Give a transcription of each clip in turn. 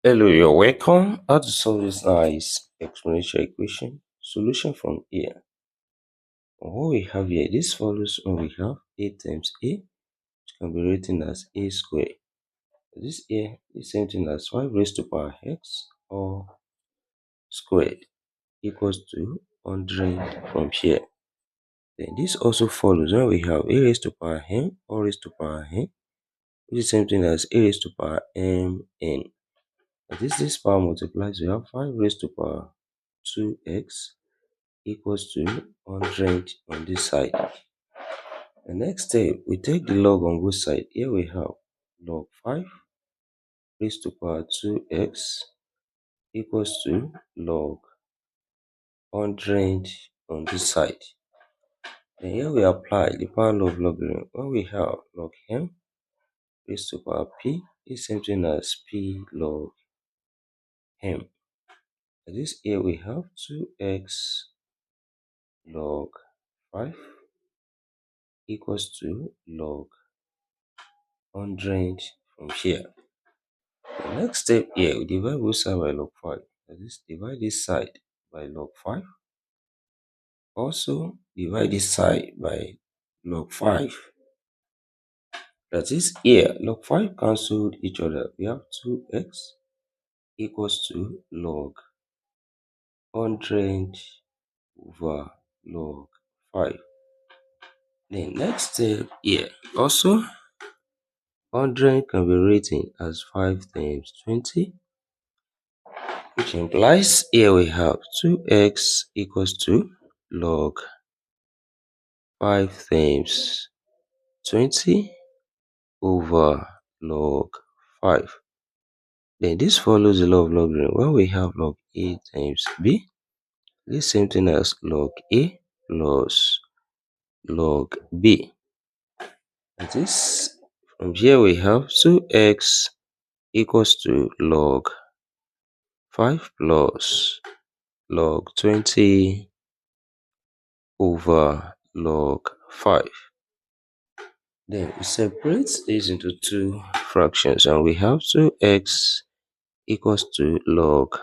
Hello, you're welcome. How to solve this nice exponential equation? Solution from here. And what we have here, this follows when we have a times a, which can be written as a squared. This here is same thing as 5 raised to power x or squared equals to 100 from here. Then this also follows when we have a raised to power m or raised to power n, which is same thing as a raised to power mn. This power multiplies, we have 5 raised to power 2x equals to 100 on this side. The next step, we take the log on both sides. Here we have log 5 raised to power 2x equals to log 100 on this side. Then here we apply the power law of logarithm. When we have log m raised to power p is same thing as p log m. This here we have 2x log 5 equals to log 100 from here. The next step here, we divide both sides by log 5. That is, divide this side by log 5. Also, divide this side by log 5. That is, here, log 5 cancelled each other. We have 2x equals to log 100 over log 5. Then next step here, also 100 can be written as 5 times 20, which implies here we have 2x equals to log 5 times 20 over log 5. Then this follows the law of logarithm. When we have log a times b, this same thing as log a plus log b. That is, from here we have 2x equals to log 5 plus log 20 over log 5. Then we separate this into two fractions and we have 2x equals to log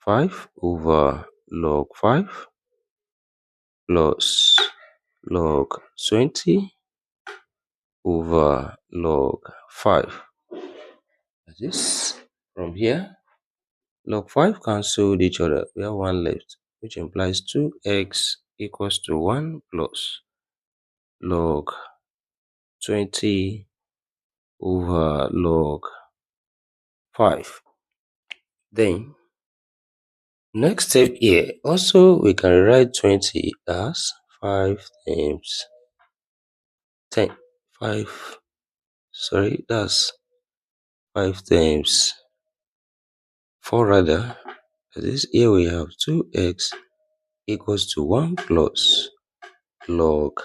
5 over log 5 plus log 20 over log 5. This from here, log 5 cancelled each other. We have one left, which implies 2x equals to 1 plus log 20 over log 5. Then next step here, also we can write 20 as 5 times 10. 5, sorry, that's 5 times 4 rather. That is, here we have 2x equals to 1 plus log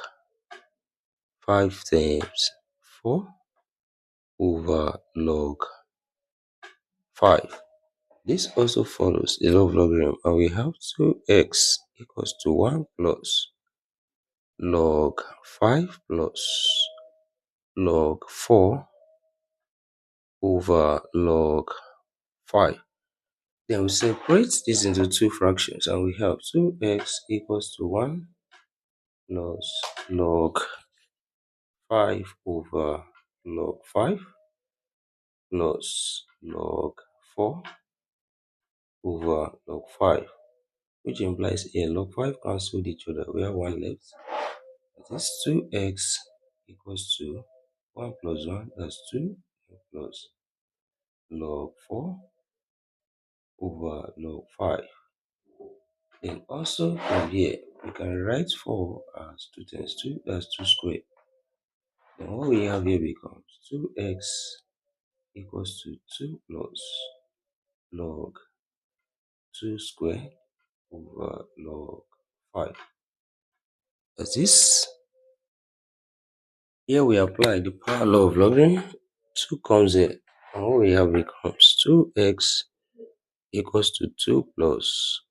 5 times 4 over log 5. This also follows the law of logarithm, and we have 2x equals to 1 plus log 5 plus log 4 over log 5. Then we separate this into two fractions, and we have 2x equals to 1 plus log 5 over log 5 plus log 4 over log 5, which implies here log 5 cancelled each other. We have one left. That is 2x equals to 1 plus 1, that's 2, plus log 4 over log 5. Then also from here, we can write 4 as 2 times 2, that's 2 squared. Then what we have here becomes 2x equals to 2 plus log 2 squared over log 5. As this, here we apply the power law of logarithm. 2 comes here, and what we have becomes 2x equals to 2 plus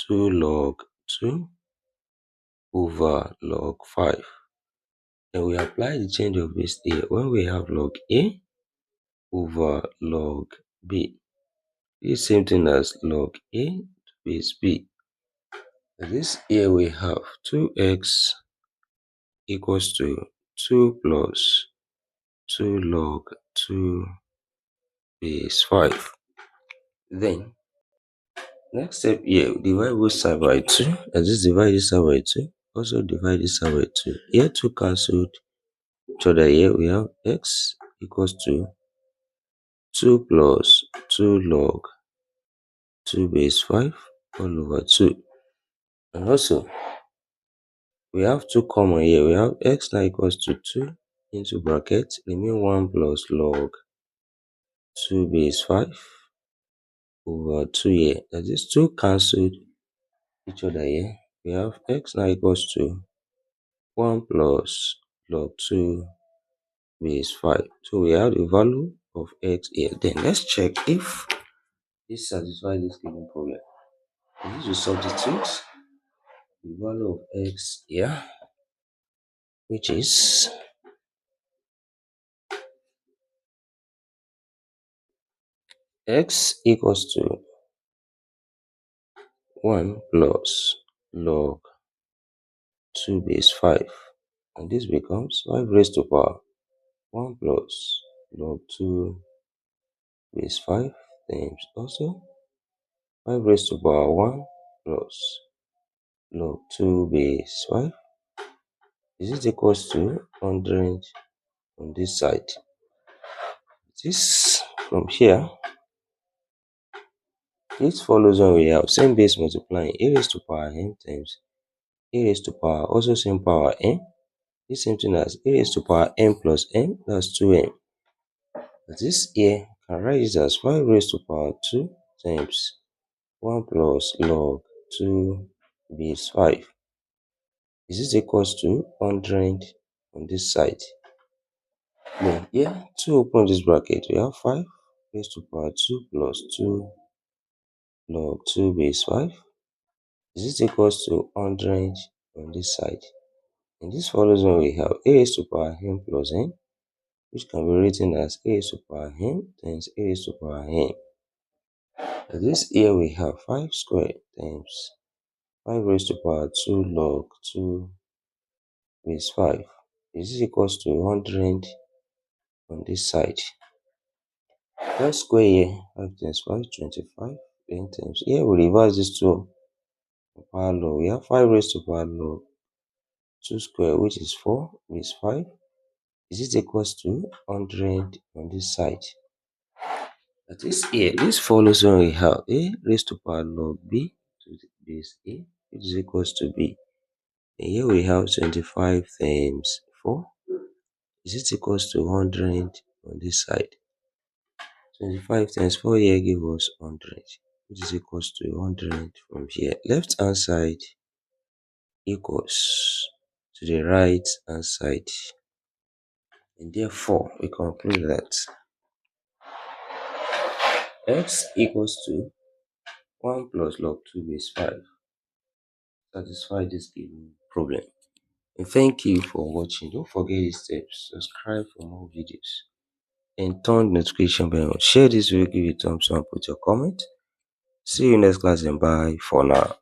2 log 2 over log 5. Then we apply the change of base here when we have log a over log b. is same thing as log A to base B. This here we have 2x equals to 2 plus 2 log 2 base 5. Then next step here, divide both side by 2. As this divide this side by 2, also divide this side by 2. Here 2 cancelled each other. Here we have x equals to 2 plus 2 log 2 base 5 all over 2. And also we have 2 common here. We have x now equals to 2 into bracket, remain 1 plus log 2 base 5 over 2 here. As this 2 cancelled each other here, we have x now equals to 1 plus log 2 base 5. So we have the value of x here. Then let's check if this satisfies this given problem. This will substitute the value of x here, which is x equals to 1 plus log 2 base 5. And this becomes 5 raised to power 1 plus log 2 base 5 times also 5 raised to power 1 plus log 2 base 5. Is it equals to 100 on this side? This from here, this follows when we have same base multiplying a raised to power n times a raised to power also same power n. This same thing as a raised to power n plus n, that's 2n. This here can write this as 5 raised to power 2 times 1 plus log 2 base 5. Is this equals to 100 on this side? Then here, to open this bracket, we have 5 raised to power 2 plus 2 log 2 base 5. Is this equals to 100 on this side? And this follows when we have a raised to power n plus n, which can be written as a raised to power n times a raised to power n. This here we have 5 squared times 5 raised to power 2 log 2 base 5. Is this equals to 100 on this side? Let's square here 5 times 5, 25. Then times here we reverse this to power log. We have 5 raised to power log 2 square, which is 4 base 5. Is it equals to 100 on this side? That is here. This follows when we have a raised to power log b to the base a, which is equals to b. And here we have 25 times 4. Is it equals to 100 on this side? 25 times 4 here gives us 100, which is equals to 100 from here. Left hand side equals to the right hand side. And therefore, we conclude that x equals to 1 plus log 2 base 5 satisfy this given problem. And thank you for watching. Don't forget these steps. Subscribe for more videos and turn the notification bell on. Share this video, give it a thumbs up, put your comment. See you next class and bye for now.